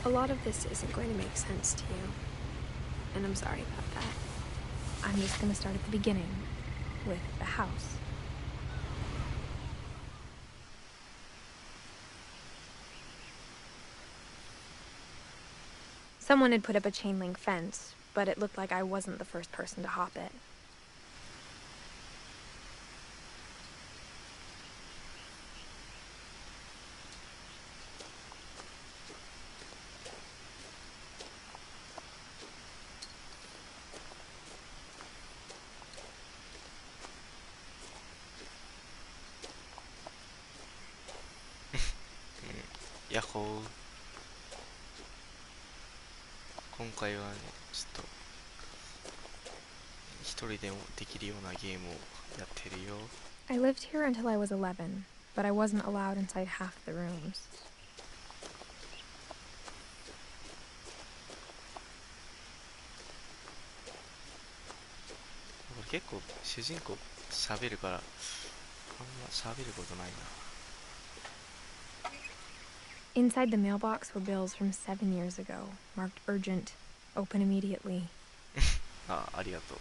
A lot of this isn't going to make sense to you, and I'm sorry about that. I'm just going to start at the beginning, with the house. Someone had put up a chain link fence, but it looked like I wasn't the first person to hop it.ヤッホー。今回はね、ちょっと一人でもできるようなゲームをやってるよ。I lived here until I was 11, but I wasn't allowed inside half the rooms. 俺結構主人公喋るからあんま喋ることないな。Inside the mailbox were bills from 7 years ago, marked urgent, open immediately. ありがとう。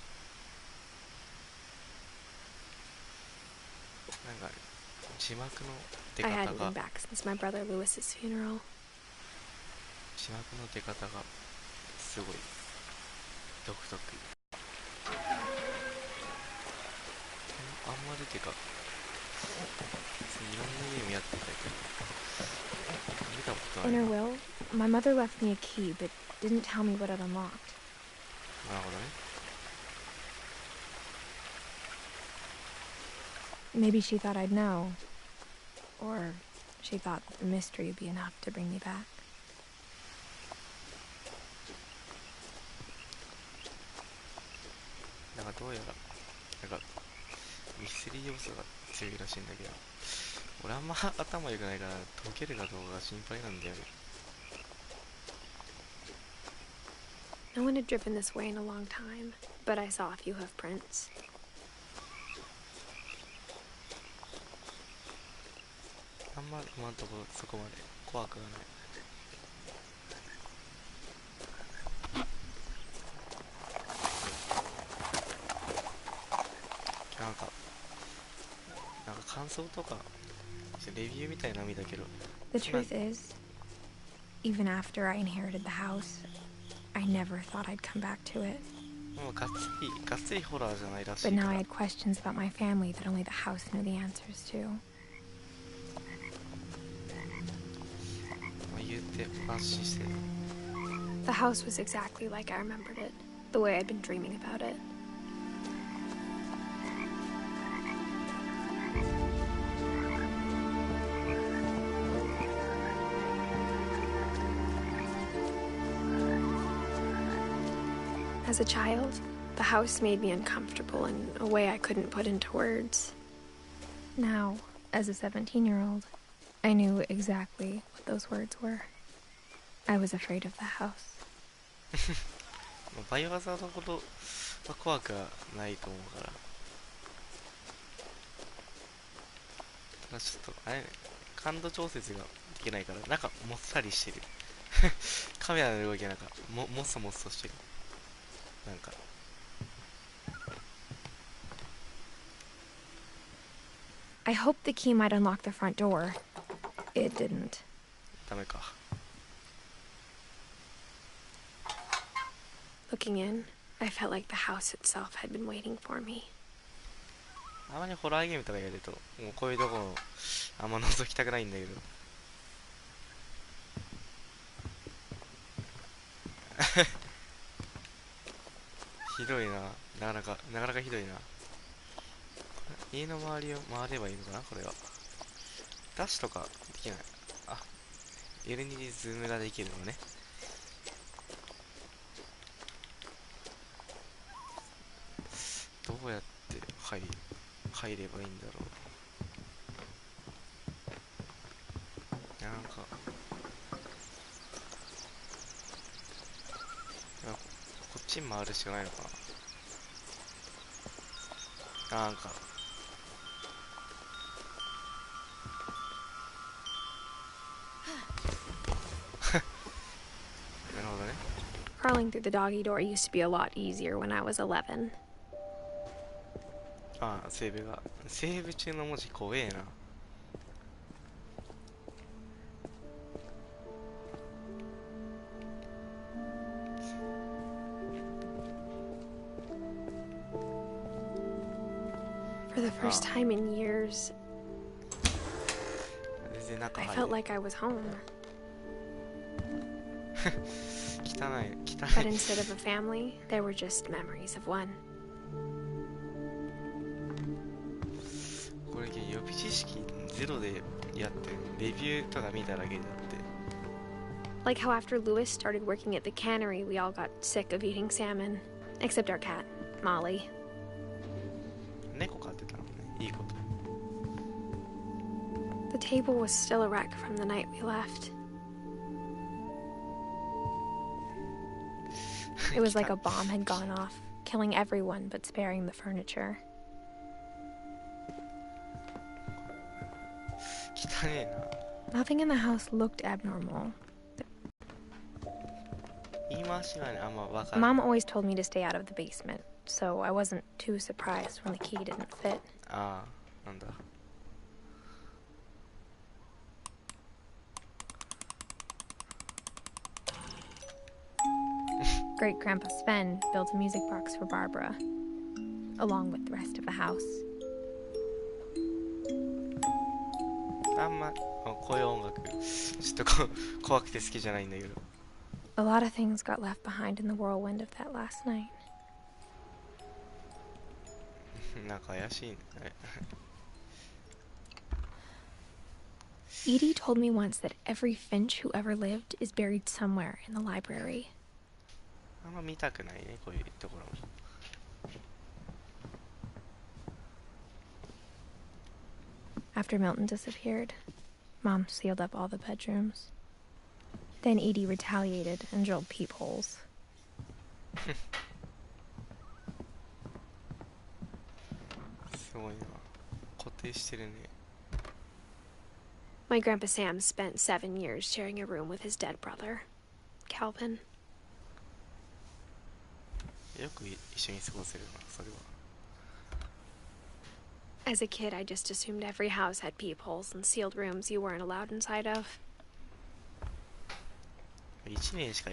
なんか字幕の出 I 方 hadn't が been back since my brother Lewis's funeral. 字幕の出方がすごい独特。あんまりてかいろんなゲームやってたけど見たことない In な。 her will, my mother left me a key, but didn't tell me what it unlocked. なるほどね。 Maybe she thought I'd know. Or she thought that the mystery would be enough to bring me back. なんかどうやらなんかミステリー要素が強いらしいんだけど、俺あんま頭良くないから解けるかどうかが心配なんだよね。 No one had driven this way in a long time, but I saw a few hoof prints. あんま今んとこそこまで怖くはない。なんか感想とかレビューみたいなの見たけど、 The truth is, even after I inherited the house, I never thought I'd come back to it. もうがっつりホラーじゃないらしい But か now ら。 I had questions about my family that only the house knew the answers to. まあ言うて安心して。 The house was exactly like I remembered it, the way I'd been dreaming about it. As a child, the house made me uncomfortable in a way I couldn't put into words. Now, as a 17-year-old, I knew exactly what those words were. I was afraid of the house. バイオハザードほど怖くはないと思うから。ただちょっと、あれね、感度調節ができないから、なんかもっさりしてる。カメラの動きがなんか、もっそもっそしてる。なんか。I hoped the key might unlock the front door. It didn't. ダメか。Looking in, I felt like the house itself had been waiting for me. あまりホラーゲームとかやると、もうこういうところあんま覗きたくないんだけど。ひどいな。なかなかひどいな。家の周りを回ればいいのかな、これは。ダッシュとかできない。あ、L2でズームができるのね。どうやって入ればいいんだろう。なんか、こっちに回るしかないのかな。なんか、なるほどね。Crawling through the doggy door used to be a lot easier when I was 11. ああ、セーブ中の文字怖えな。For the first time in years, 全然中 I 入 felt る。 like I was home. 汚い。 But instead of a family, there were just memories of one. これ予備知識ゼロでやってる。レビューとか見ただけであって。 Like how after Lewis started working at the cannery, we all got sick of eating salmon. Except our cat, Molly. 猫飼ってたのね。いいこと。 The table was still a wreck from the night we left. It was like a bomb had gone off, killing everyone but sparing the furniture. 汚ねえな。 Nothing in the house looked abnormal. 言い回しがね、あんまわかんない。 Mom always told me to stay out of the basement, so I wasn't too surprised when the key didn't fit. ああ、なんだ。 Great Grandpa Sven built a music box for Barbara, along with the rest of the house. あんまこういう音楽ちょっと怖くて好きじゃないんだけど。 A lot of things got left behind in the whirlwind of that last night. なんか怪しいね。Edie told me once that every Finch who ever lived is buried somewhere in the library. あんま見たくないね、こういうところも。 After Milton disappeared, Mom sealed up all the bedrooms. Then Edie retaliated and drilled peepholes. すごいな。固定してるね。 My Grandpa Sam spent 7 years sharing a room with his dead brother, Calvin. よく一緒に過ごせるな、それは。 As a kid, I just assumed every house had peepholes and sealed rooms you weren't allowed inside of. 1年しか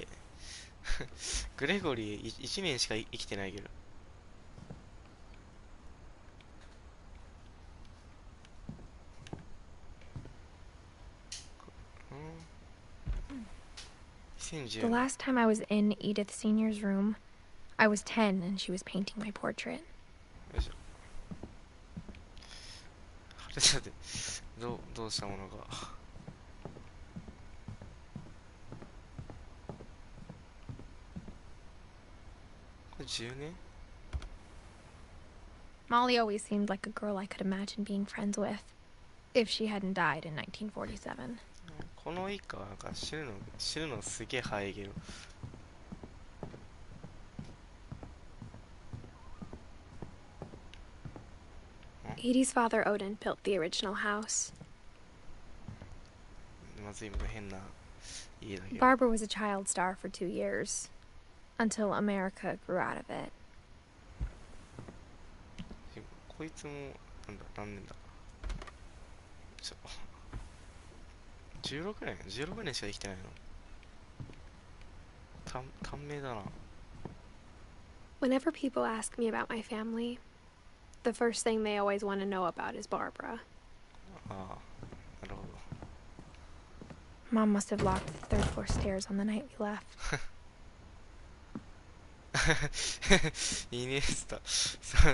グレゴリー1年しか生きてないけど。The last time I was in Edith Sr.'s room, I was 10 and she was painting my portrait. よいしょ。あれだってどうしたものか。10年 Molly always seemed like a girl I could imagine being friends with, if she hadn't died in 1947. この一家はなんか死ぬのすげえ早いけど。Edie's father Odin built the original house. まずいも変な家だけど。 Barbara was a child star for 2 years, until America grew out of it. こいつも何年だ16年しか生きてないの。短命だな。 Whenever people ask me about my family, the first thing they always want to know about is Barbara. ああ、なるほど。 Mom must have locked the third floor stairs on the night we left. イニエスタ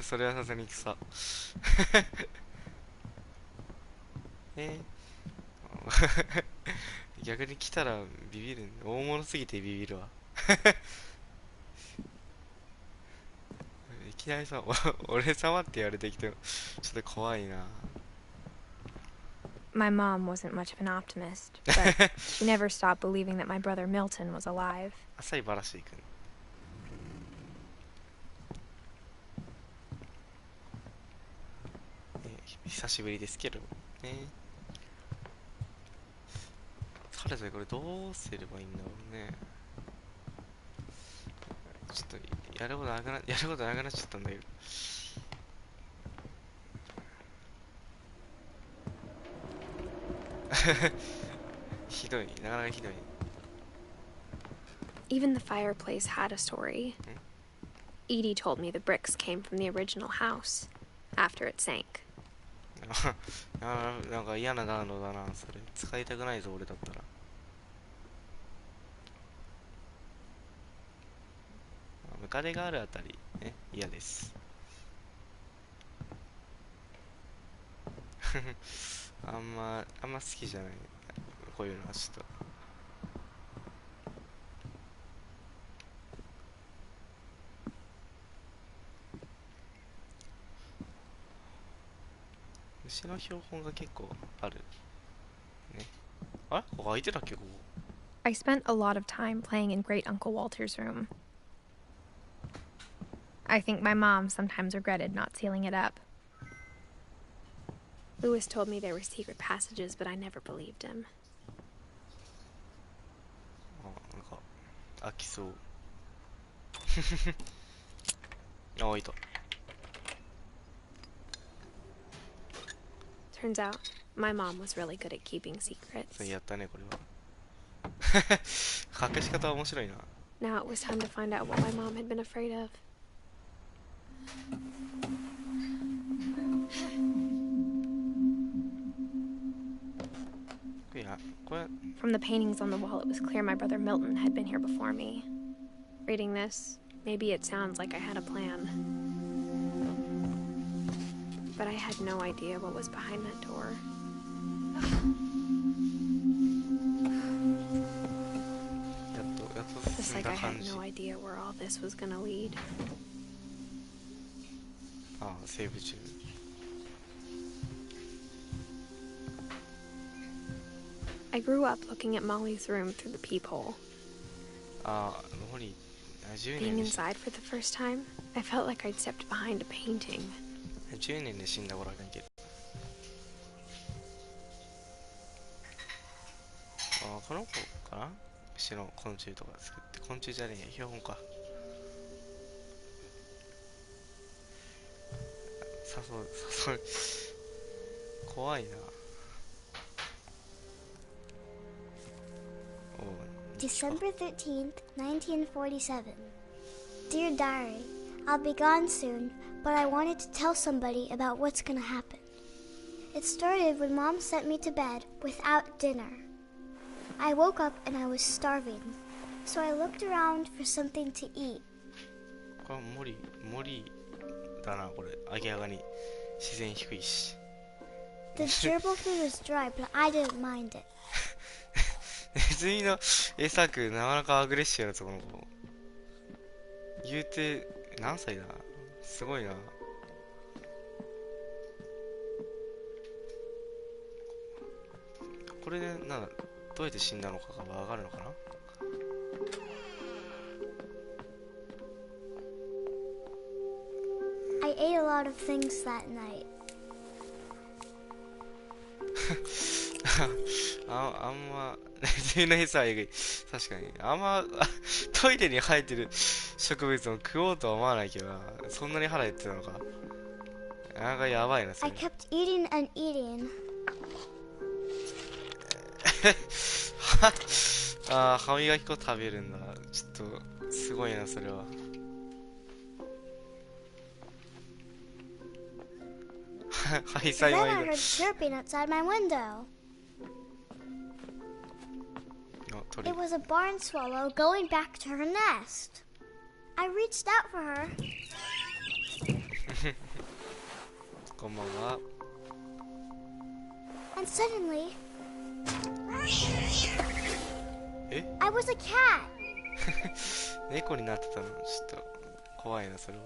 それはさすがに草。逆に来たらビビる。大物すぎてビビるわ。いきなりさ、俺様って言われてきてもちょっと怖いな。 My mom wasn't much of an optimist, but she never stopped believing that my brother Milton was alive. あっさりバラしていく。久しぶりですけどね。彼女これどうすればいいんだろうね。ちょっとやることなくなっちゃったんだけど。ひどい、なかなかひどい。 Even the fireplace had a story. Edie told me the bricks came from the original house, after it sank. なんか嫌な暖炉だな、それ。使いたくないぞ、俺だったら。ムカデがあるあたり、ね、嫌です。あんま好きじゃない。こういうのはちょっと。虫の標本が結構ある。ね。あれここ空いてたっけここ。 I spent a lot of time playing in Great Uncle Walter's room. I think my mom sometimes regretted not sealing it up. Lewis told me there were secret passages, but I never believed him. なんか飽きそう。あ、いた。 Turns out, my mom was really good at keeping secrets. やったねこれは。隠し方は面白いな。 Now it was time to find out what my mom had been afraid of. From the paintings on the wall, it was clear my brother Milton had been here before me. Reading this, maybe it sounds like I had a plan. But I had no idea what was behind that door. Just like I had no idea where all this was gonna lead. ああ、セーブ中。 I grew up looking at Molly's room through the peephole. ああ、モリー、10 Being 年で死ん inside for the first time, I felt like I'd stepped behind a painting. 10年で死んだ頃がいける。ああ、この子かな。虫の昆虫とか作って、昆虫じゃねえや、標本か。誘う。怖いな。 December 13th, 1947. Dear Diary, I'll be gone soon, but I wanted to tell somebody about what's gonna happen. It started when Mom sent me to bed without dinner. I woke up and I was starving, so I looked around for something to eat. これ森だな、これ。明らかに自然低いし。 The gerbil food was dry, but I didn't mind it. ネズミの餌食うなかなかアグレッシブやつこの子。言うて何歳だ？すごいな。これでなんだ、どうやって死んだのかがわかるのかな。I ate a lot of things that night. あんま、自分の餌はえぐい。確かに。あんま、トイレに生えてる植物を食おうとは思わないけどな。そんなに腹減ってたのか。なんかやばいな、そ I れ。kept eating and eating. 歯磨き粉食べるんだ。ちょっと、すごいな、それは。はい、さい Then ま I い heard chirping outside my window. の鳥 It。was a barn swallow going back to her nest. I reached out for her. こんばんは。And suddenly, え I was a cat. 猫になってたのちょっと怖いな、それは。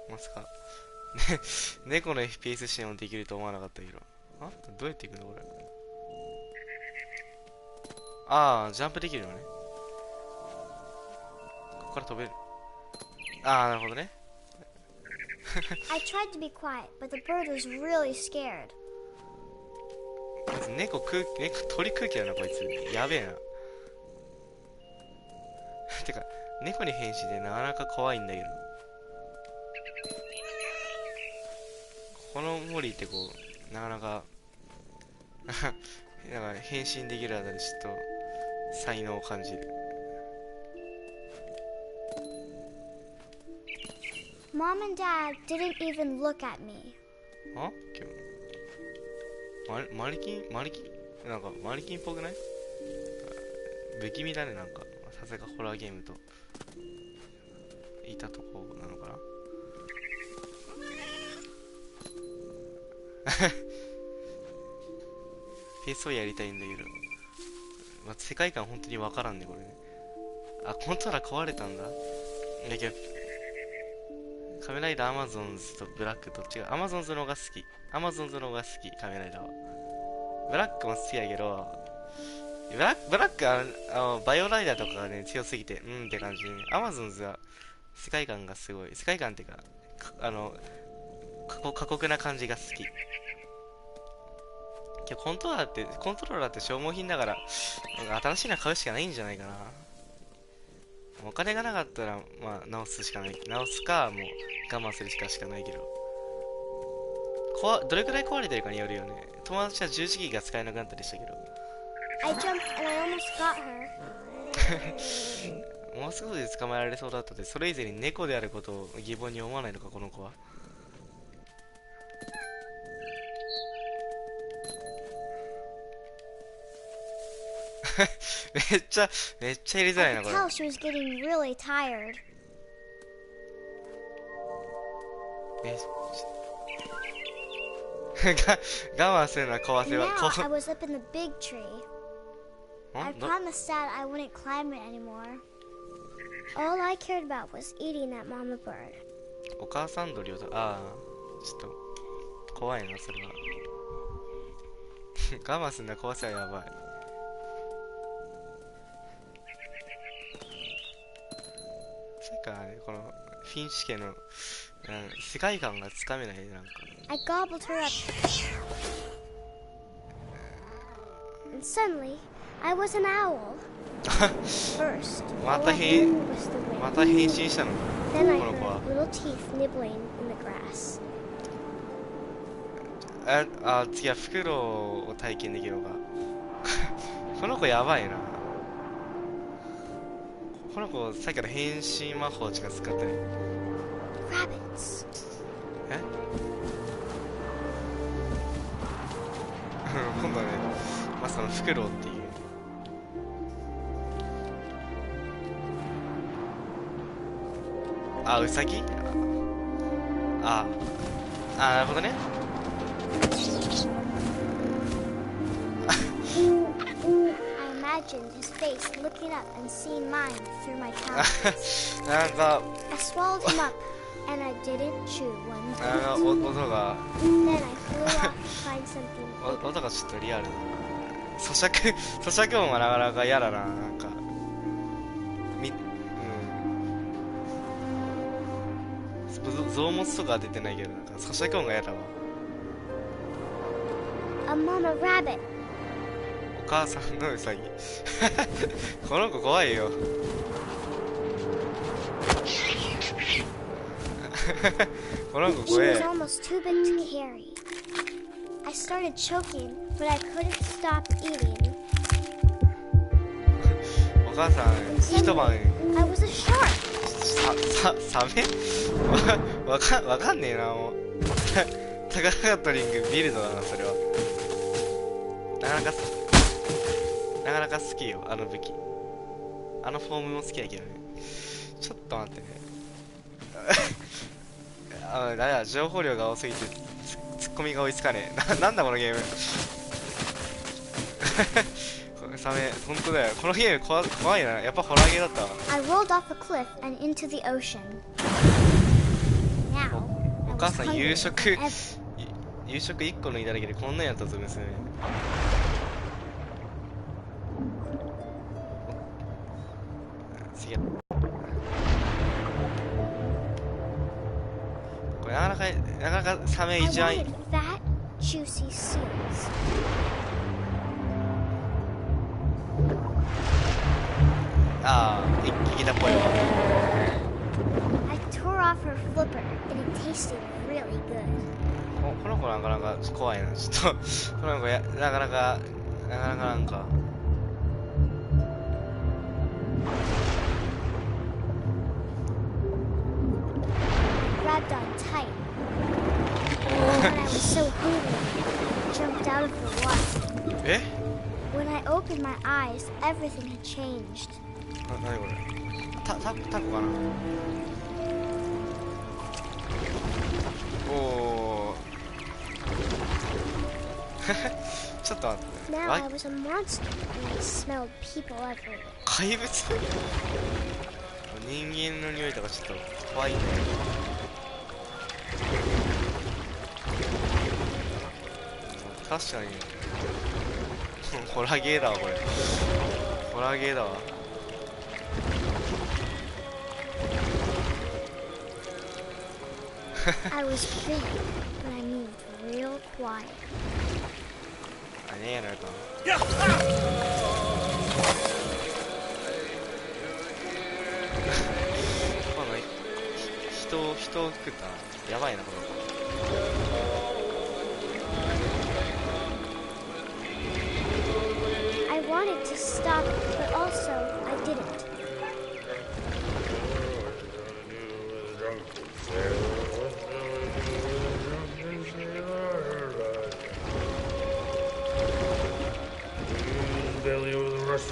まさか、ね、猫の FPS 支援もできると思わなかったけど。あ、どうやって行くのこれ。ああ、ジャンプできるのね。ここから飛べる。ああ、なるほどね。I tried to be quiet, but the bird was really scared. まず鳥空気だな、こいつ。やべえな。てか、猫に変身でなかなか怖いんだけど。この森ってこう、なかなか、なんか変身できるあたりちょっと、才能を感じる。Mom and Dad didn't even look at me. あ今日マリキンなんかマリキンっぽくない？不気味だね、なんか。さすがホラーゲームといたとこなのかな。PSO やりたいんだけど、まあ、世界観本当にわからんね、これね。あ、コントローラー壊れたんだ。だけど、カメライダーアマゾンズとブラックどっちが、アマゾンズの方が好き。アマゾンズの方が好き、カメライダーは。ブラックも好きやけど、ブラックはバイオライダーとかがね、強すぎて、って感じで、ね、アマゾンズは世界観がすごい。世界観っていうか、過酷な感じが好き。コントローラーって消耗品だから、新しいの買うしかないんじゃないかな。お金がなかったら、まあ、直すか、もう我慢するしかないけど。どれくらい壊れてるかによるよね。友達は十字キーが使えなくなったりしたけど。I jumped and I almost got her. もうすぐで捕まえられそうだったで、それ以前に猫であることを疑問に思わないのか、この子は。めっちゃやりづらい I な、こ could れ。 tell she was getting really tired. 我慢するな、壊 And せは。 now I was up in the big tree. I ん promised Dad I wouldn't climb it anymore. All I cared about was eating that mama bird. お母さん鳥をちょっと怖いな、それは。我慢するな、壊せはやばい。それからね、このフィンチ家の、世界観がつかめないね、なんか。I gobbled her up. And suddenly, I was an owl. First, ま all た I 変 knew was the wind. また変身したの。 Then I この子は。 heard little teeth nibbling in the grass. 次はフクロウを体験できるのか。この子やばいな。この子さっきから変身魔法しか使ってない。 Rabbits. え今度はね、まさかのフクロウっていう。ウサギ。なるほどね。I imagined his face looking up and seeing mine through my countenance. なんか I swallowed him up, and I didn't chew one なんか bit. 音が Then I flew off to find something. 音がちょっとリアルだな。咀嚼音はなかなか嫌だな。なんか臓物とかは出てないけど、なんか咀嚼音が嫌だわ。A mama rabbit. お母さんのウサギ。この子怖いよ。この子 She 怖 was え。 almost too big to carry. I started choking, but I couldn't stop eating. お母さん一晩 I was a shark. サメわかんねえな、もう。タカガトリングビルドだな、それは。なかなか好きよ、あの武器。あのフォームも好きだけどね。ちょっと待ってね。だめだ、情報量が多すぎてツッコミが追いつかねえ。なんだこのゲーム。サメ、ほんとだよ。このゲーム怖いな。やっぱホラーゲーだったわ。I rolled off a cliff and into the ocean. Now, お I 母 was さん hungry 夕 as 食 ever. 1個抜いただけでこんなんやったぞ、娘。次これなかなかサメ I 一番 wanted fat, juicy seals. ああ、生きたっぽいわ。 I tore off her flipper, and it tasted really good. この子なかなか怖いな。ちょっとこの子なかなかなんか。Grabbed on tight. And I was so hungry, I jumped out of the water. え When I opened my eyes, everything had changed. なにこれタコかな。おおちょっと待って Now I was a monster, and I smelled people everywhere. 怪物人間の匂いとかちょっと怖いね。確かにホラーゲーだわ、これ。ホラーゲーだわ。I was big, but I moved real quiet. あれやられた。今度人を食ったやばいな、この子。I wanted to stop it, but also I didn't. Belly over the rest.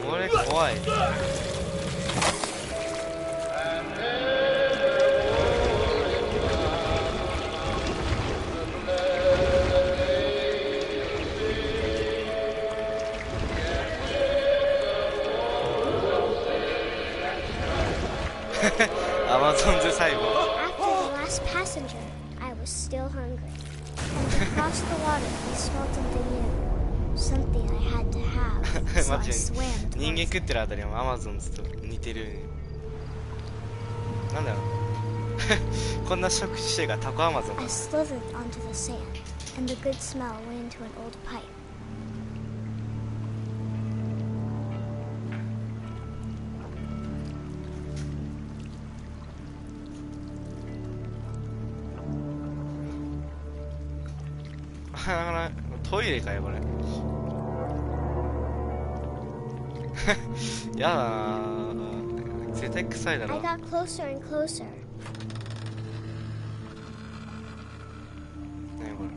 これ怖い。アマゾンズ細胞。 After the last passenger, I was still hungry. And across the water, I smelled something new. Something I had to have. So I マジで swam 人間 towards 食ってるあたりもアマゾンズと似てる。なんだろう。こんな食事してがタコアマゾン I slithered onto the sand, and the good smell went into an old pipe. トイレかよこれ。やだなぁ。絶対臭いだ I ろ。 got closer and closer. 何これ。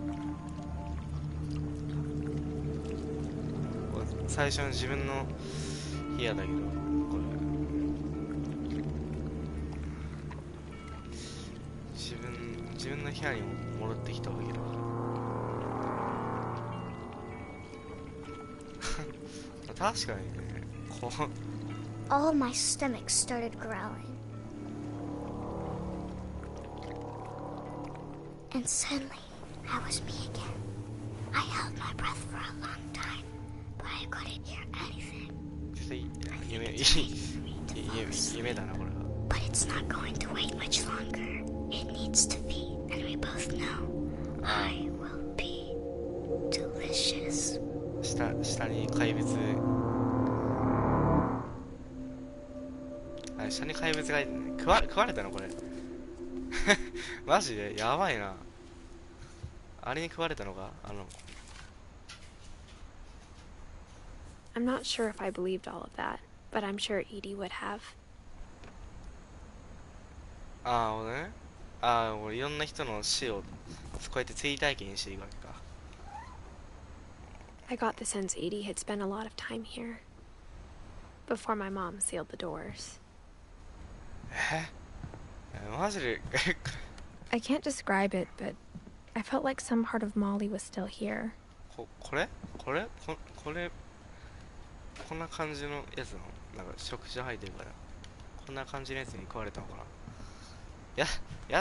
最初の自分の部屋だけど、これ。自分の部屋に戻ってきたわけだ。確かにね、こう All my stomach started growling. And suddenly, I was me again. I held my breath for a long time, but I couldn't hear anything. 絶対夢だなこれは。 But it's not going to wait much longer. It needs to be, and we both know I will be delicious. 下に怪物、あ、下に怪物がいるね。食われたのこれマジでやばいな。あれに食われたのか、I'm not sure if I believed all of that, but I'm sure Edie would have. 俺ね、俺いろんな人の死をこうやって追体験していくわけか。I got the sense Edie had spent a lot of time here before my mom sealed the doors. マジでI can't describe it, but I felt like some part of Molly was still here. こんな感じのやつのなんか食事入ってるから、こんな感じのやつに食われたのかな。や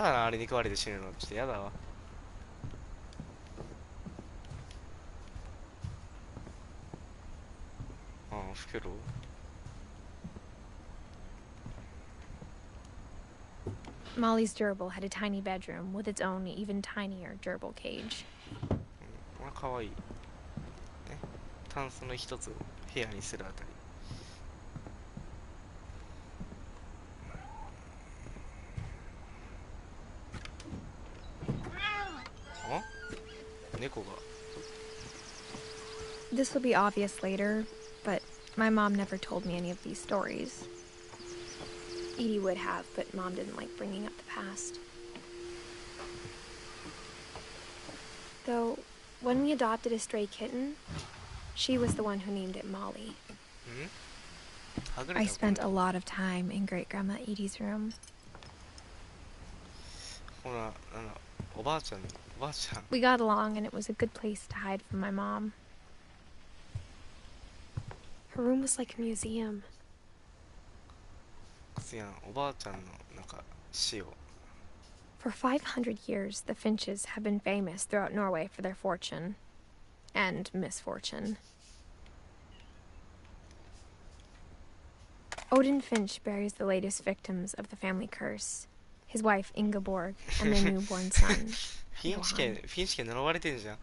だな、あれに食われて死ぬのちょっとやだわ。袋。Molly's gerbil had a tiny bedroom with its own even tinier gerbil cage. これかわいいね。タンスの一つを部屋にするあたり。猫が。 This will be obvious later, but my mom never told me any of these stories. Edie would have, but Mom didn't like bringing up the past. Though, when we adopted a stray kitten, she was the one who named it Molly. I spent a lot of time in Great-Grandma Edie's room. ほら、おばあちゃん。 We got along, and it was a good place to hide from my mom. Her room was like a museum. おばあちゃんのなんか死を。 For 500 years, the Finches have been famous throughout Norway for their fortune and misfortune. Odin Finch buries the latest victims of the family curse, his wife Ingeborg and their newborn son. フィンチ家呪われてんじゃん。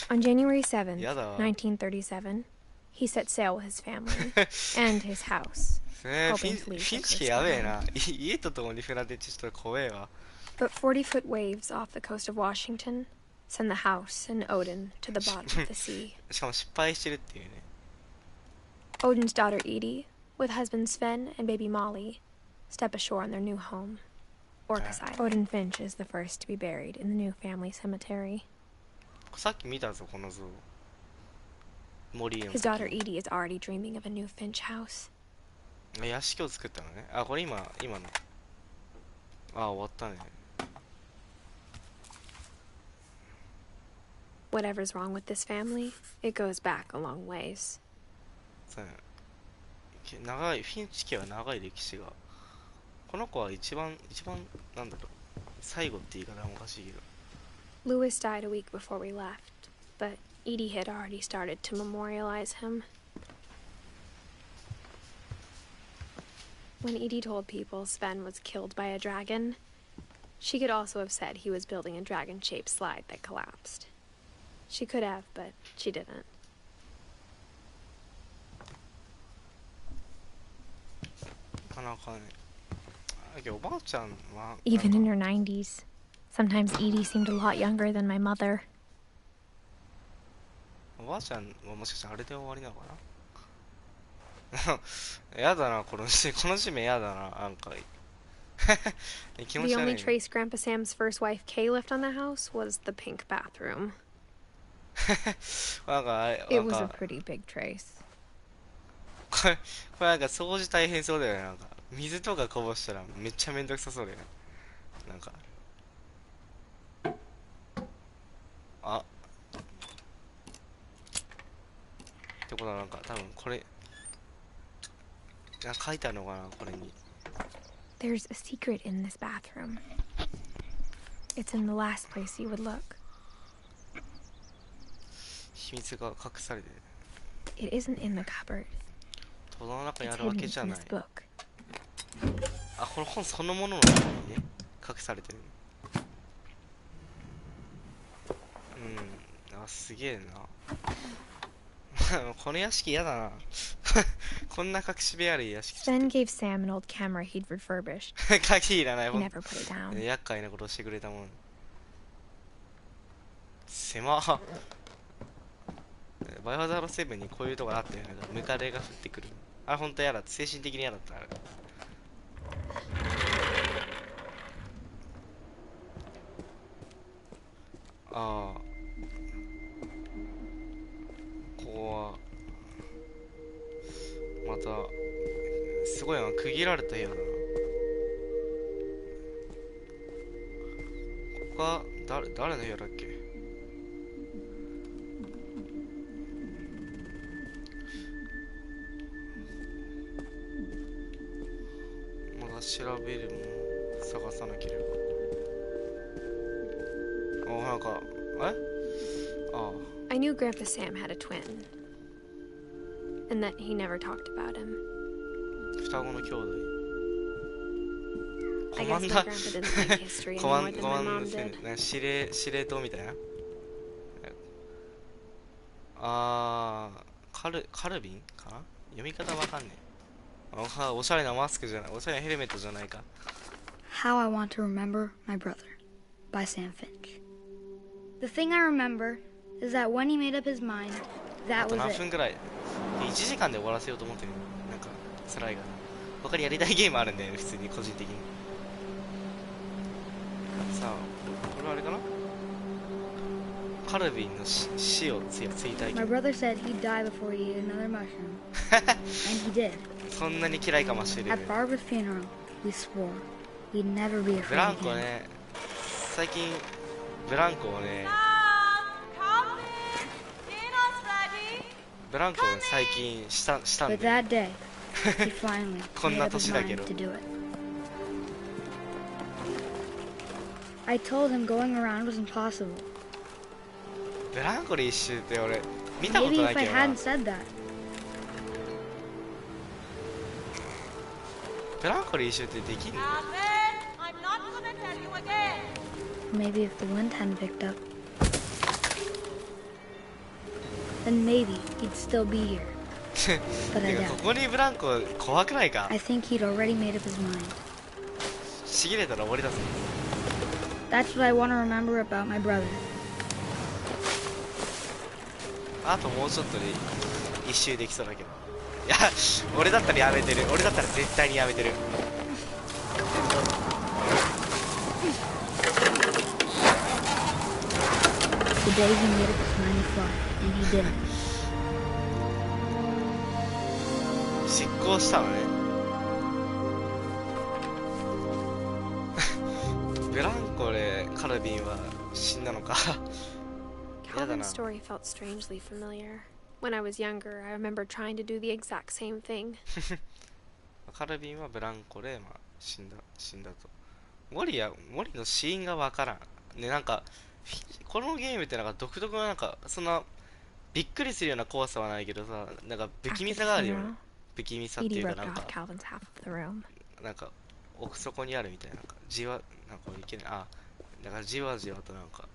On January 7th, 1937, he set sail with his family and his house. フィンチ家やべえな。家とともに船出ってちょっと怖えわ。 But 40-foot waves off the coast of Washington send the house and Odin to the bottom of the sea. しかも失敗してるっていうね。 Odin's daughter Edie, with husband Sven and baby Molly, step ashore on their new home, Orcas Island. Odin Finch is the first to be buried in the new family cemetery. さっき見たぞこの像。森への。 His daughter Edie is already dreaming of a new Finch house. 屋敷を作ったのね。これ今の。終わったね。 Whatever's wrong with this family, it goes back a long ways. そうね。長いフィンチ家は長い歴史が。この子は一番なんだろう。最後って言い方はおかしいけど。 Louis died a week before we left, but Edie had already started to memorialize him. When Edie told people Sven was killed by a dragon, she could also have said he was building a dragon-shaped slide that collapsed. She could have, but she didn't. Even in her 90s, sometimes Edie seemed a lot younger than my mother. おばあちゃんはもしかしてあれで終わりなのかな。やだな、この地名やだな、なんか。気持 The ち悪い only ね。 trace Grandpa Sam's first wife Kay left on the house was the pink bathroom. なんか、 It was a pretty big trace. これなんか掃除大変そうだよね。なんか水とかこぼしたらめっちゃめんどくさそうだよね。なんかでことはなんか多分これなんか書いてあるのかなこれに。 There's a secret in this bathroom. It's in the last place you would look. 秘密が隠されてる。 It isn't in the cupboard. 戸の中に It's あるわ hidden けじゃ in ない。 this book. あ、この本そのものの中にね隠されてる。あ、すげえな。この屋敷嫌だな。こんな隠し部屋ある屋敷。 Sven gave Sam an old camera he'd refurbished. 鍵いらない。 He never put it down. 厄介なことをしてくれたもん。狭っ。バイオハザード7にこういうとこあったよね。ムカデが降ってくる。あ、ほんと嫌だった。精神的に嫌だった。あれ。ああ。ここはまたすごいな、区切られた部屋だな。ここは誰の部屋だっけ。まだ調べるもの探さなければ。あ、なんかあ I knew Grandpa Sam had a twin. And that he never talked about him. 双子の兄弟。 I guess my grandpa didn't like history any more than my mom did. 司令塔みたいな。あー、カルビンかな。読み方わかんねえ。あ、おしゃれなマスクじゃない。おしゃれなヘルメットじゃないか。 How I Want to Remember My Brother by Sam Finch. The thing I remember is that when he made up his mind, あ that と was 何 it. 分ぐらい。1時間で終わらせようと思ってる。なんか辛いがな。他にやりたいゲームあるんだよね、普通に個人的に。さあ、これはあれかな。カルビンの死を追いたいけ My ど。 brother said he'd die before he ate another mushroom. And he did. そんなに嫌いかもしれない。 At Barbara's funeral, we swore we'd never be ブラ afraid ンコ again. ね、最近ブランコをね、ブランコを最近したん But で。 that day, he finally こん made な up his 年だけ mind ど。 to do it. I told him going around was impossible. ブランコで一周って俺見たこと Maybe ない if I けどな。 hadn't said that. ブランコで一周ってできんの？ I'm not gonna tell you again. Maybe if the wind hadn't picked up, then maybe he'd still be here. But I てかこ doubt. こにブランコ怖くないか？ I think he'd already made up his mind. ちぎれたら終わりだぞ。 That's what I want to remember about my brother. あともうちょっとで一周できそうだけど。いや、俺だったらやめてる。俺だったら絶対にやめてる。 The day he made up his mind to fly, and he didn't. 執行したのね。ブランコでカルビンは死んだのか。やだな。 Calvin's story felt strangely familiar. When I was younger, I remember trying to do the exact same thing. カルビンはブランコで、まあ、死んだと。モリの死因がわからん。ね、なんか、このゲームってなんか独特のなんか、そんな、びっくりするような怖さはないけどさ、なんか不気味さがあるよね。不気味さってい Edie うか roped なんか、 off Calvin's half of the room. なんか、奥底にあるみたいな、なんか、なんかいけない、あ、なんかじわじわとなんか、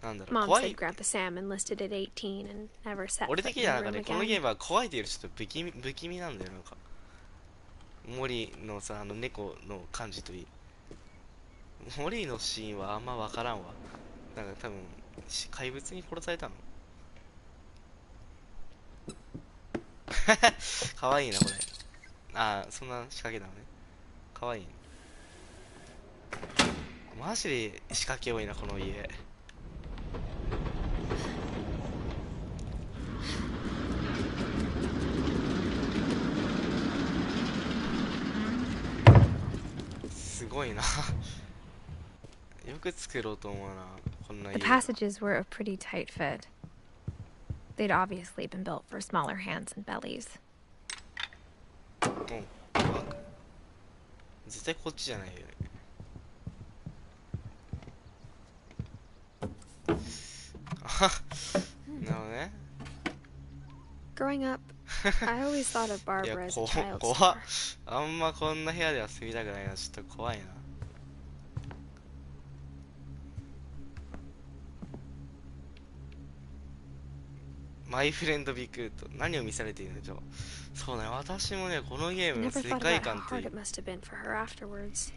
なんだろう、 Mom 怖 said い。 Grandpa Sam enlisted at 18 and never set 俺 foot 的 in に the はなんか room ね、このゲー again. ムは怖いというよりちょっと不気味なんだよ、なんか。森のさ、猫の感じといい。森のシーンはあんまわからんわ。なんか多分、怪物に殺されたの。かわいいな、これ。ああ、そんな仕掛けなのね。かわいい。マジで仕掛け多いな、この家。すごいな。よく作ろうと思うな、こんな The 家。 passages were a pretty tight fit. They'd obviously been built for smaller hands and bellies. 絶対こっちじゃないよね。なるほどね。Growing up, I always thought of いや、 Barbara as a child 怖っ。 star. あんまこんな部屋では住みたくないな。ちょっと怖いな。マイフレンドビクート。何を見されているんでしょう。そうね、私もね、このゲー I ムの never 世 thought 界 about 観 how とい hard う it must have been for her afterwards.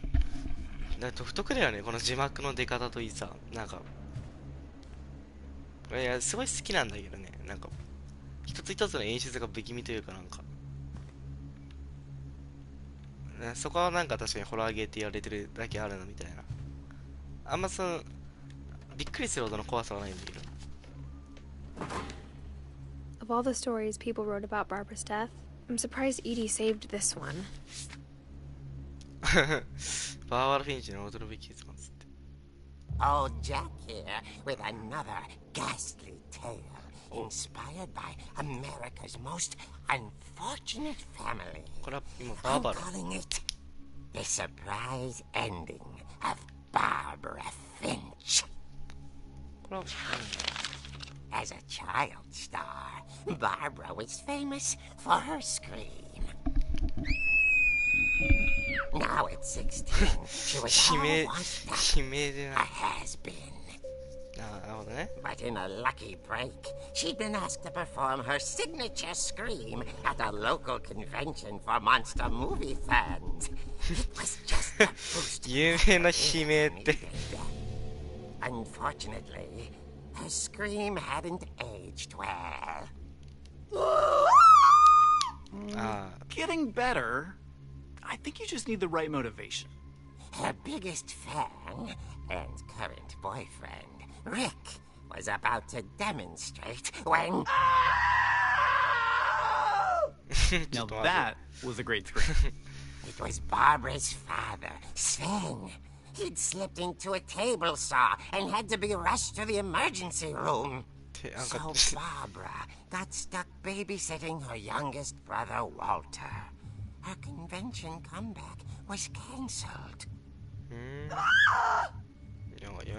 独特だよね、この字幕の出方といいさ、なんか、いや、すごい好きなんだけどね、なんか、一つ一つの演出が不気味というかなんか、ね、そこはなんか確かにホラーゲーって言われてるだけあるのみたいな。あんまその、びっくりするほどの怖さはないんだけど。Of all the stories people wrote about Barbara's death, I'm surprised Edie saved this one. バーバラ・フィンチの驚くべき結末って。Old Jack here with another ghastly tale inspired by America's most unfortunate family. これは今バー I'm バラ。 calling it the surprise ending of Barbara Finch. これは、As a child star, Barbara was famous for her scream. Now at 16, she was 悲鳴、 almost that 悲鳴で a な。 has-been. なるほどね。 But in a lucky break, she'd been asked to perform her signature scream at a local convention for monster movie fans. It was just the boost 有名な悲鳴って。 Unfortunately, her scream hadn't aged well. ああ、 Getting better. I think you just need the right motivation. Her biggest fan and current boyfriend, Rick, was about to demonstrate when... Now that was a great scream. It was Barbara's father, Sven. He'd slipped into a table saw and had to be rushed to the emergency room. てなんか So Barbara got stuck babysitting her youngest brother, Walter. Her convention comeback was cancelled.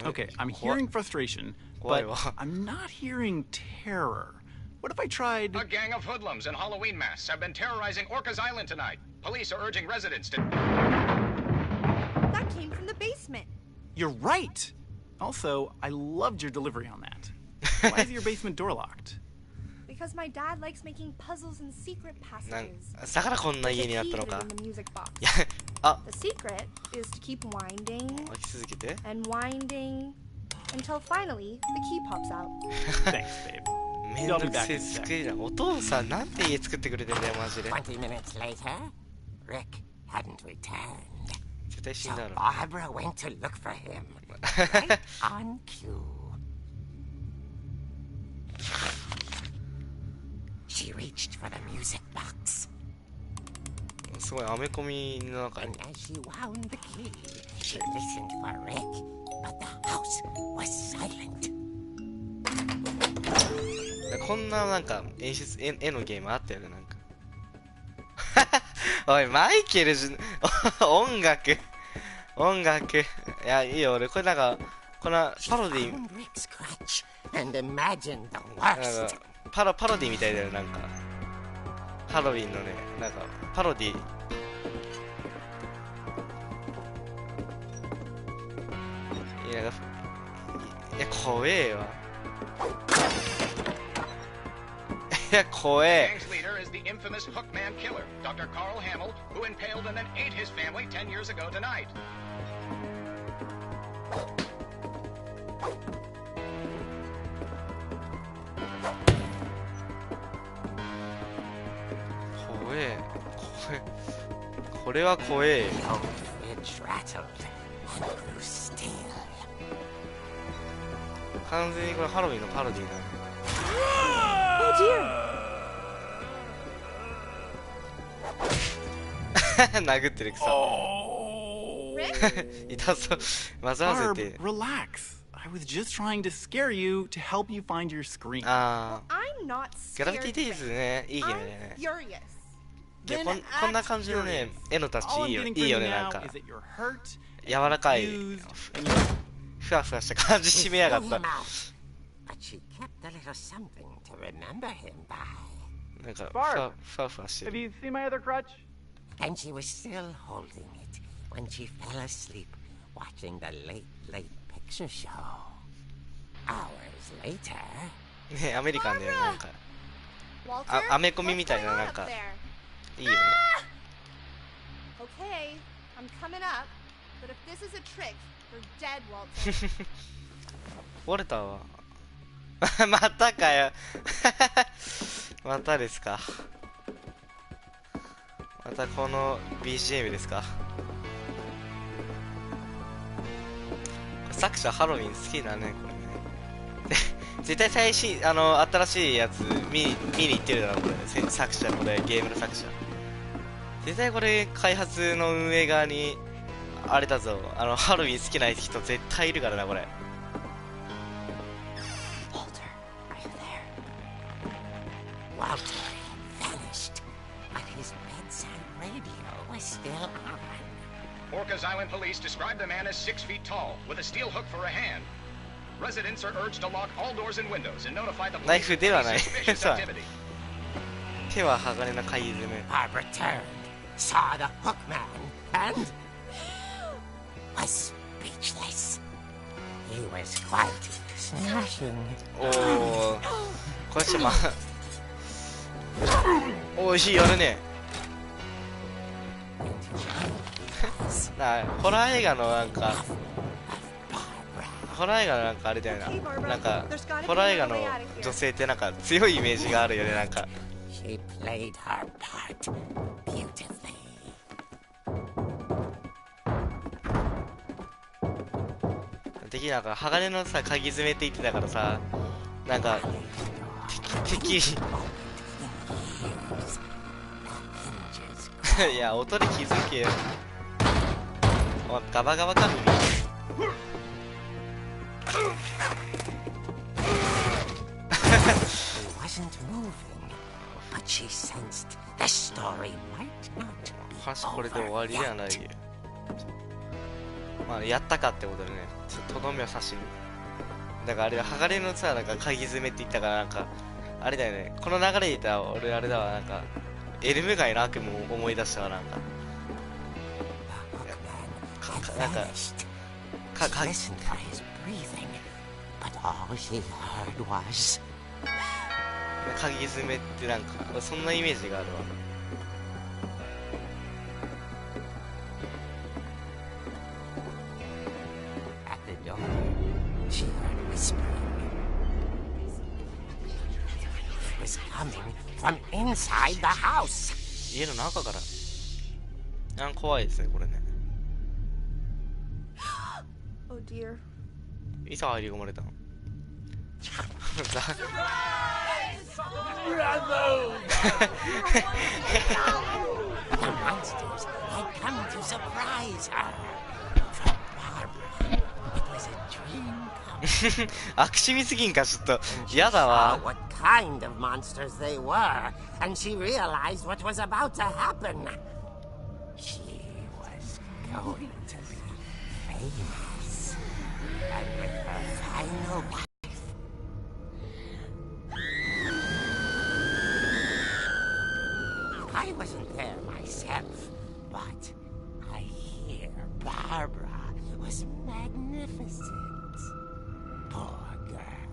Okay, I'm hearing frustration, but I'm not hearing terror. What if I tried... A gang of hoodlums in Halloween masks have been terrorizing Orcas Island tonight. Police are urging residents to... That came from the basement. You're right! Also, I loved your delivery on that. Why is your basement door locked? Because my dad likes making puzzles and secret なん passages. だからこんな There's 家 a になっ key たの hidden か。 in the music box. いや、あ、 The secret is to keep winding 開き続けて。 and winding until finally the key pops out. Thanks, babe. めんどくせえ作りだ。お父さんなんて家作ってくれてんだよ、マジで。 20 minutes later, Rick hadn't returned. 絶対死 So んだろ。 Barbara went to look for him. Right on cue. She reached for the music box. すごいアメコミの中に。 And as she wound the key, she listened for Rick. But the house was silent. こんななんか演出、絵のゲームあったよね、なんか。おい、マイケル音楽。いや、いいよ、俺、これなんか、このパロディ、 Found Rick's crutch and imagined the なん worst. かパロディみたいだよ、なんか。ハロウィンのね、なんか、パロディ。いや、怖えわ。いや、怖え。 Gang's leader is the infamous Hookman killer, Dr. Carl Hamill, who impaled and then ate his family 10 years ago tonight. 怖え。これは怖え。 The old fridge rattled and grew still. 完全にこれハロウィンのパロディだね。 Oh dear! 殴ってる草。痛そう。わざわざ Barb, って。 relax. I was just trying to scare you to help you find your screen. あ I'm グラビティデイズね、いいゲームだよね。いや、こんな感じのね、絵のタッチいいよね、なんか。柔らかい、ふわふわした感じしめやがった。なんか、ふわふわしてる。And she was still holding it when she fell asleep watching the late picture show. Hours later. ね、アメリカンだよ、なんか。アメコミみたいな、なんか。いいよね。Okay, I'm coming up, but if this is a trick, you're dead, Walter. ウォルターはまたかよまたですか。またこの BGM ですか。作者ハロウィン好きだね、これね絶対新しいやつ見に行ってるだろ、これ。作者、これ、ゲームの作者。絶対これ、開発の運営側に、あれだぞ、ハロウィン好きな人絶対いるからな、これ。Orcas Island police describe the man as 6 feet tall, with a steel hook for a hand. Residents are urged to lock all doors and windows and notify the police of any suspicious activity. 手は鋼の鍵爪。Barbara turned, saw the hook man, and was speechless. He was quite smashing. おお、これおいしい、やるね。ホラー映画のなんかあれだよな。なんかホラー映画の女性ってなんか強いイメージがあるよね、なんか。She played her part beautifully. 敵なんか鋼のさ鍵爪って言ってたからさ、なんか敵いや、音で気づけよ。ガバガバか耳。話これで終わりじゃないよ。まあやったかってことでね、ちょっととどめを刺しに。だからあれは鋼のさ、なんか鍵爪って言ったからなんかあれだよね。この流れで言ったら俺あれだわ、なんかエルム街の悪夢を思い出したわ、なんか。なんか鍵爪ってなんかそんなイメージがあるわ。家の中から。怖いですね、これね。Oh dear. いつ入り込まれたの悪趣味すぎんか、ちょっと嫌だわ。What kind of monsters they were, and she realized what was about to happen. She was going to be famous, and with her final life. I wasn't there myself, but I hear Barbara was magnificent. Poor girl.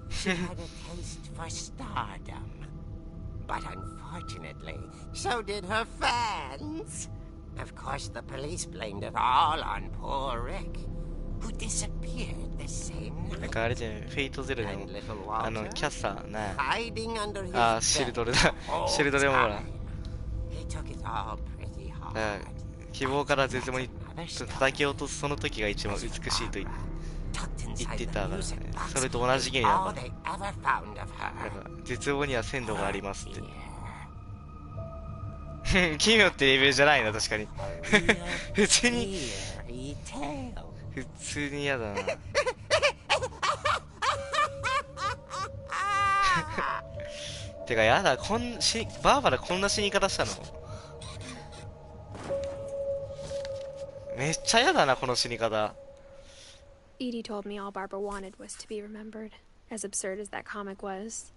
She had a taste for stardom. But unfortunately, so did her fans. Of course, the police blamed it all on poor Rick, who disappeared the same night. なんかあれじゃん、フェイトゼロでもキャスターね。Hiding under his あ、シルドレだ。シルドレもほら。He took it all pretty hard. 希望から絶望に叩き落とすその時が一番美しいと言ってたからね。それと同じ原理なんだ。だから絶望には鮮度がありますって。奇妙ってレベルじゃないな、確かに。普通に嫌だな。てかやだ、バーバラこんな死に方したの？めっちゃやだな、この死に方。Edie told me all Barbara wanted was to be remembered, as absurd as that comic was.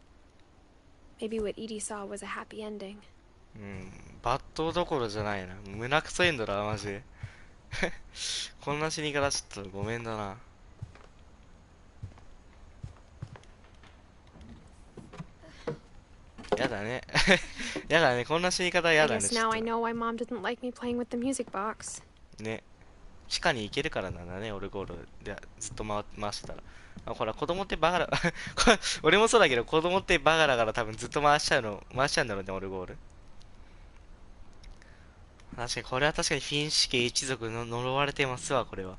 Maybe what Edie saw was a happy ending. 抜刀どころじゃないな。胸くそエンドだ、マジで。こんな死に方ちょっとごめんだな。やだね。やだね、こんな死に方やだ I ね。guess now I know why Mom didn't like me playing with the music box. ね。地下に行けるからなんだね、オルゴールでずっと回してたら。ほら、子供ってバカだ。俺もそうだけど、子供ってバカだから多分ずっと回しちゃうんだろうね、オルゴール。確かに、これは確かにフィンシ家一族の呪われてますわ、これは。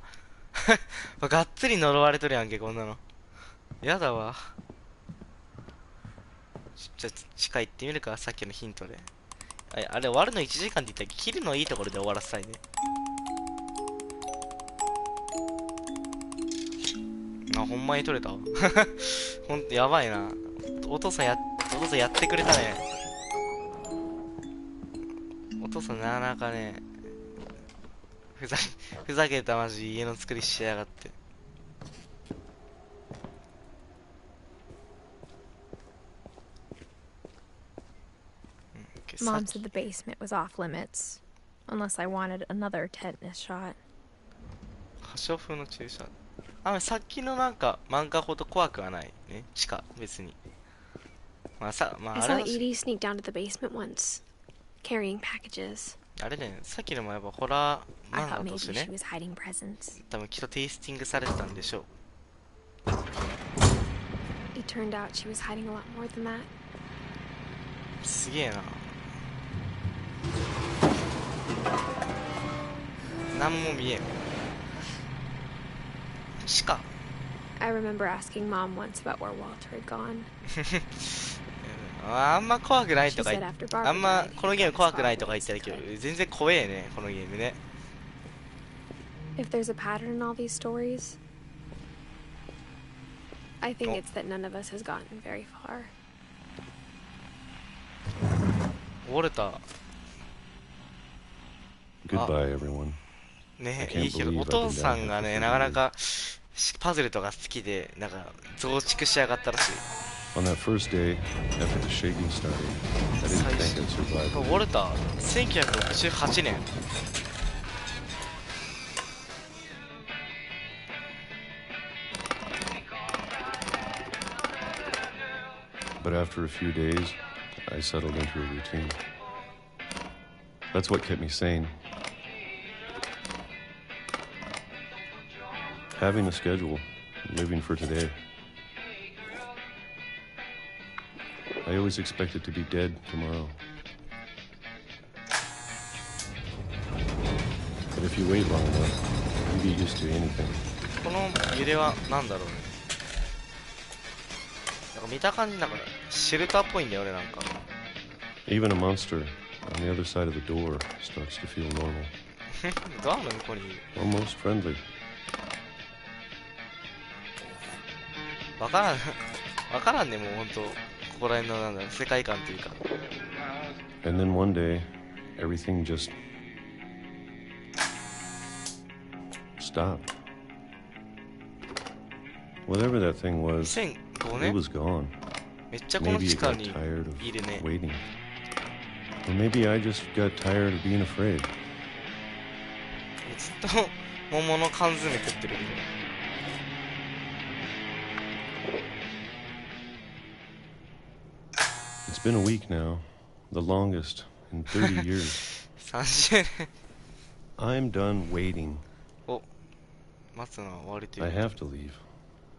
がっつり呪われとるやんけ、こんなの。やだわ。じゃあ、地下行ってみるか、さっきのヒントで。あれ、終わるの1時間って言ったっけ？切るのいいところで終わらせたいね。ほんまに取れたわ。ほんと、やばいな。お父さんやってくれたね。お父さんなかなかね、ふざけたマジ家の作りしやがって。Mom said the basement was off limits, unless I wanted another tetanus shot. 破傷風の注射。さっきのなんか漫画ほど怖くはないね。地下別に。I saw Edie sneak down to the basement once, carrying packages. あれね、さっきのもやっぱホラー I 漫 thought 画 maybe として she ね、 was hiding presents. 多分きっとテイスティングされてたんでしょう。It turned out she was hiding a lot more than that. すげえな。なんも見えん。地下。I remember asking Mom once about where Walter had gone. あんま怖くないとか She said after Barbara あんま died, このゲーム he 怖 got くない his とか言ってた father けど was 全然怖えねこのゲームね。 If there's a pattern in all these stories, I think it's that none of us has gotten very far. ウォルター Goodbye, everyone. ね、いいけどお父さんがねなかなかパズルとか好きでなんか増築しやがったらしい。 On that first day, after the shaking started, I didn't think I'd survive. ウォルター1968年。 But after a few days, I settled into a routine. That's what kept me sane. Having a schedule, living for today. I always expected to be dead tomorrow. But if you wait long enough, you get used to anything. この揺れは何だろうね。なんか見た感じなんかシェルターっぽいんだよ俺なんか。 Even a monster on the other side of the door starts to feel normal. ドアの向こうに Almost friendly. わからんねもうほんとここら辺のなんだ世界観というか。 And then one day, everything just stopped. Whatever that thing was, 2005 it 年 was gone. めっちゃこの Maybe 地 it 下 got に tired of いるね。 waiting. Or maybe I just got tired of being afraid. ずっと桃の缶詰食ってるみたいな。 It's been a week now, the longest in 30 years. 30年 I'm done waiting. お待つのは終わりという I こと have to leave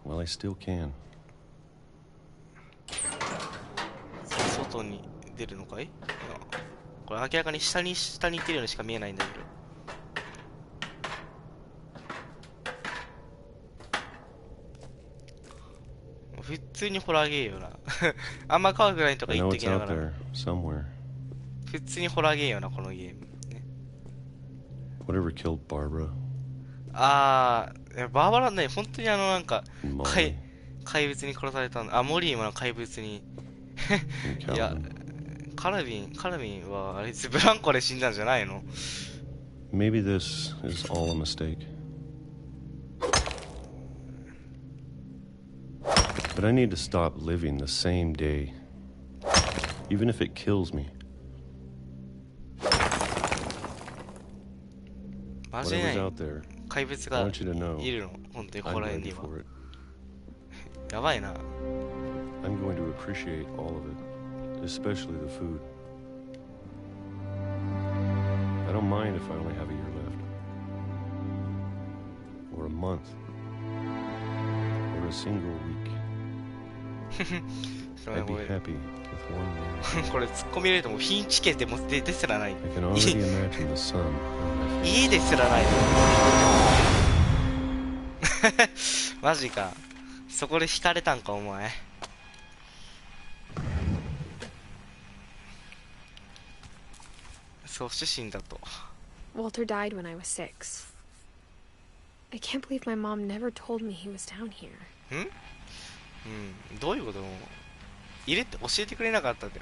while I still can. 外に出るのかい？いやこれ明らかに下に行ってるようにしか見えないんだけど。普通にホラーゲーよな。あんま怖くないとか I 言っ know て it's きな out がら。 there somewhere. 普通にホラーゲーよな、このゲーム。ね、Whatever killed Barbara. バーバラね、本当になんか、 Molly. 怪物に殺されたんだ。モリーも怪物に and いや Calvin. カルビンはあいつブランコで死んだんじゃないの？ Maybe this is all a mistake. But I need to stop living the same day, even if it kills me. マジで Whatever's out there, 怪物 I が want you to know いるの本当にこ I'm こら辺 ready には for it. やばいな。 I'm going to appreciate all of it, especially the food. I don't mind if I only have a year left, or a month, or a single week. それ I'd be これ happy with one year. これ突っ込み入れるともうフィンチ家でもですらない。 I can already imagine the sun on my face. 家ですらない。マジか。そこで惹かれたんかお前。そう主人だと。 Walter died when I was 6. I can't believe my mom never told me he was down here. どういうこと？入れって教えてくれなかったって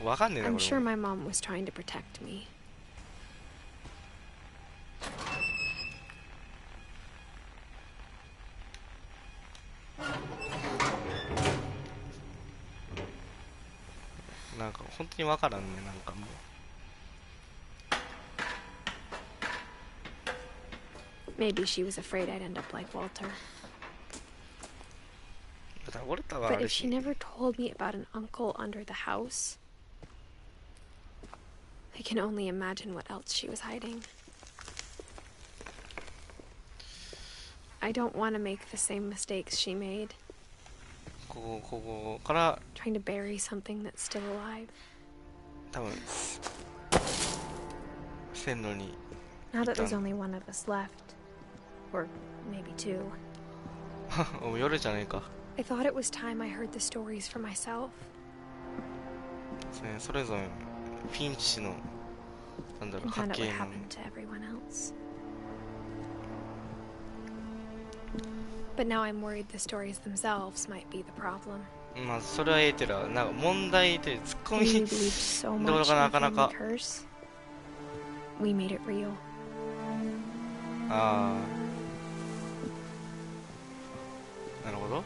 わかんねえな I'm これ sure my mom was trying to protect me. なんか本当にわからんね。なんかもう Maybe she was afraid I'd end up like Walter. 倒れたはあ But る if she し never told me about an uncle under the house, I can only imagine what else she was hiding. I don't want to make the same mistakes she made, ここから trying to bury something that's still alive. 多分線路に Now that there's only one of us left, or maybe two, お夜じゃねえか。 I thought it was time I heard the stories for myself. それぞれフィンチのなんだろう And 波 found out 形 what の happened to everyone else. But now I'm worried the stories themselves might be the problem. まあそれは言えてるわ。なんか問題というツッコ We ミ believed so どう much か in な the かな family か curse. We made it real. ああなるほど。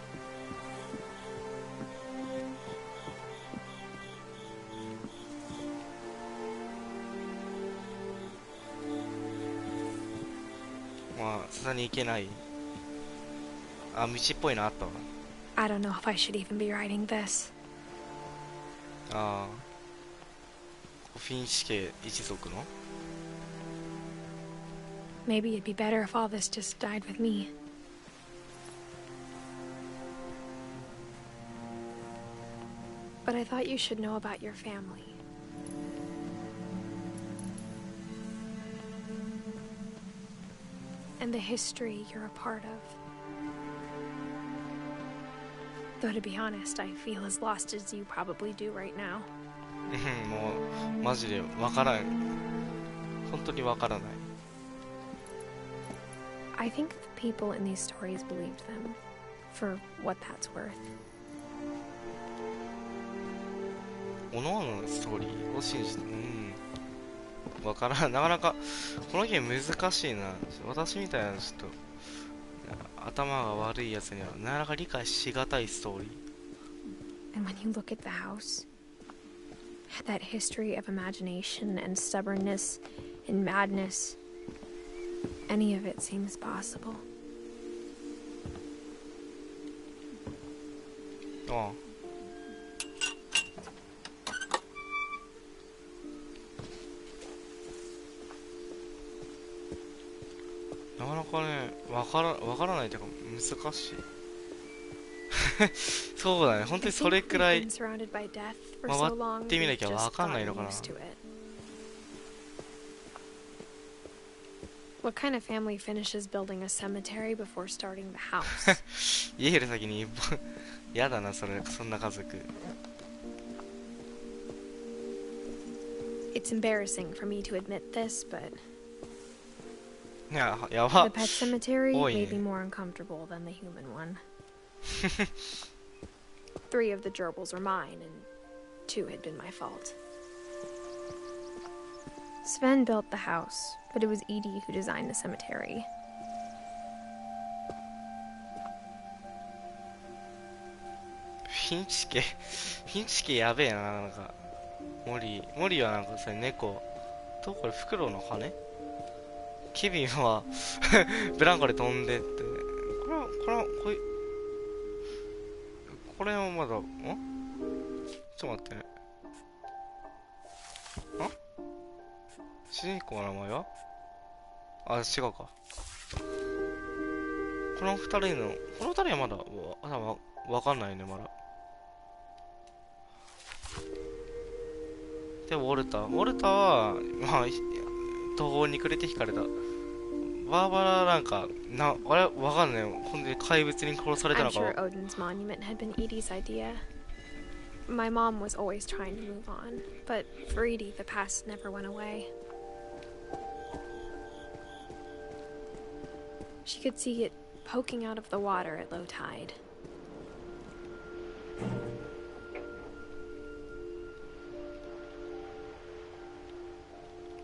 まあさすがに行けない。あ道っぽいのあったわ。 I don't know if I should even be writing this. ああフィンチ家一族の Maybe it'd be better if all this just died with me. But I thought you should know about your family. And the history you're a part of. Though to be honest, I feel as lost as you probably do right now. もうマジでわからん。本当にわからない。 I think the people in these stories believed them, for what that's worth. おのおののストーリーを信じて、わからん。なかなかこのゲーム難しいな。私みたいなちょっと頭が悪いやつにはなかなか理解しがたいストーリー。 And when you look at the house, that history of imagination and stubbornness and madness, any of it seems possible. ああなかなかね、わからないというか難しい。そうだね、本当にそれくらい回ってみなきゃわかんないのかな。What kind of family finishes building a cemetery before starting the house? 家より先にやだな、そんな家族。It's embarrassing for me to admit this, but やば。 the pet cemetery 多い may ね be more uncomfortable than the human one. 3 of the gerbils are mine, and too had been my fault. Sven built the house, but it was Edie who designed the cemetery. フィンチ家やべえな、なんか。モリーはなんかさ、猫と、これフクロウの羽。ケビンはブランコで飛んでって。これはまだ、ちょっと待ってね。主人公の名前は違うか。この二人はまだ、わかんないね、まだ。で、ウォルターは、まあ、途方に暮れて惹かれた。バーバラなんか、あれわかんないよ。ほんで怪物に殺されたのか。I'm sure Odin's monument had been Edie's idea. My mom was always trying to move on, but for Edie, the past never went away. She could see it poking out of the water at low tide.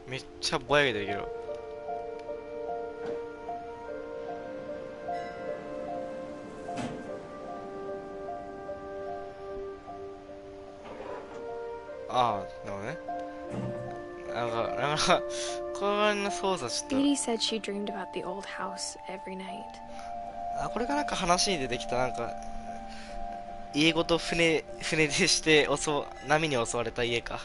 めっちゃぼやけてるけど。なるほどね。なんか、こんな操作ちょっと。Edie said she dreamed about the old house every night. これがなんか話に出てきた、なんか、家ごと船でして波に襲われた家か。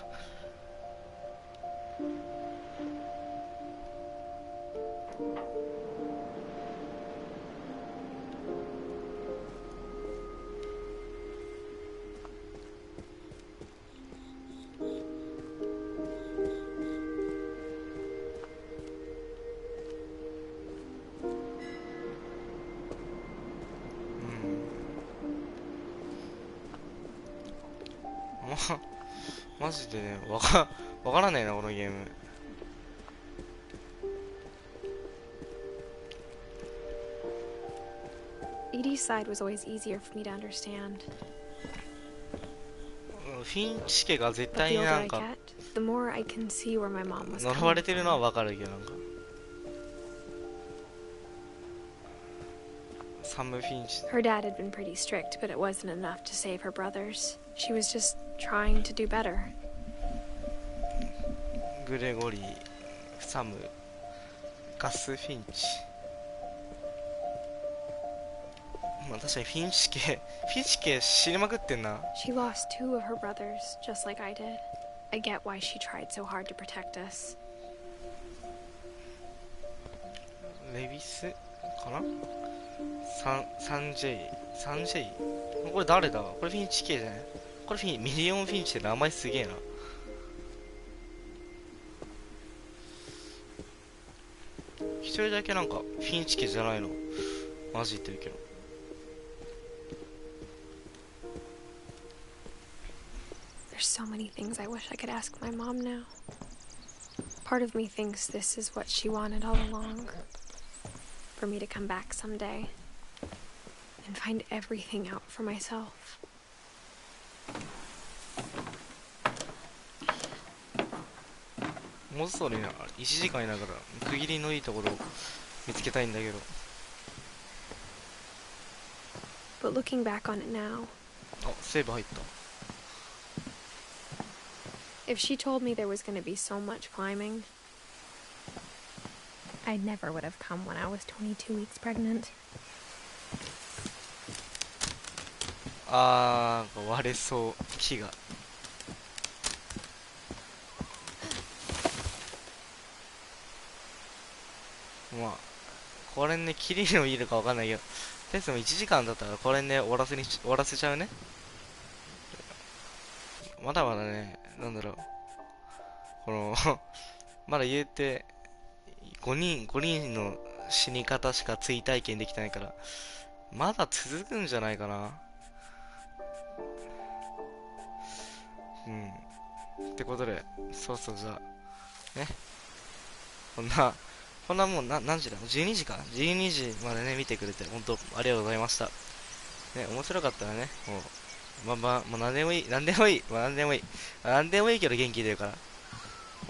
マジでね、わからないな、このゲーム。Edie's side was always easier for me to understand. フィンチ家が絶対になんか the more I can see where my mom was 呪われてるのはわかるけど、なんかサム・フィンチ。 Her dad had been pretty strict, but it wasn't enough to save her brothers. She was just trying to do better. グレゴリー、サム、ガス・フィンチ。まあ確かにフィンチ家死にまくってんな。 She lost 2 of her brothers, just like I did. I get why she tried so hard to protect us. レビスかな。サンジェイ。これ誰だ。これフィンチ家じゃない。これミリオンフィンチって名前すげえな。一人だけなんかフィンチ家じゃないのマジ言ってるけど。There's so many things I wish I could ask my mom now. Part of me thinks this is what she wanted all along. For me to come back someday and find everything out for myself. もうそろね、1時間いながら区切りのいいところを見つけたいんだけど。But looking back on it now, セーブ入った。if she told me there was going to be so much climbing, I never would have come when I was 22 weeks pregnant. 割れそう木が。まあこれね、切りのいいのかわかんないけど、とりあえずも1時間だったらこれね終わらせちゃうね。まだまだね、なんだろう、このまだ言うて5人の死に方しか追体験できてないから、まだ続くんじゃないかな。ってことで、そうそう、じゃあね、こんなもん何時だ、12時か、12時までね見てくれて本当ありがとうございましたね。面白かったらね、もうまあまあ、もう何でもいい、何でもいい、まあ何でもいい。何でもいいけど元気出るから。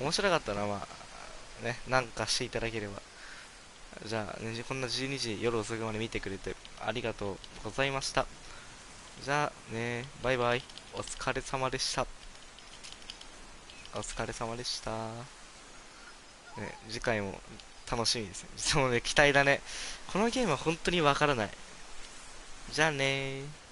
面白かったら、まあ、ね、なんかしていただければ。じゃあ、ね、こんな12時夜遅くまで見てくれてありがとうございました。じゃあね、バイバイ。お疲れ様でした。お疲れ様でした。ね、次回も楽しみですね。そうね、期待だね。このゲームは本当にわからない。じゃあねー。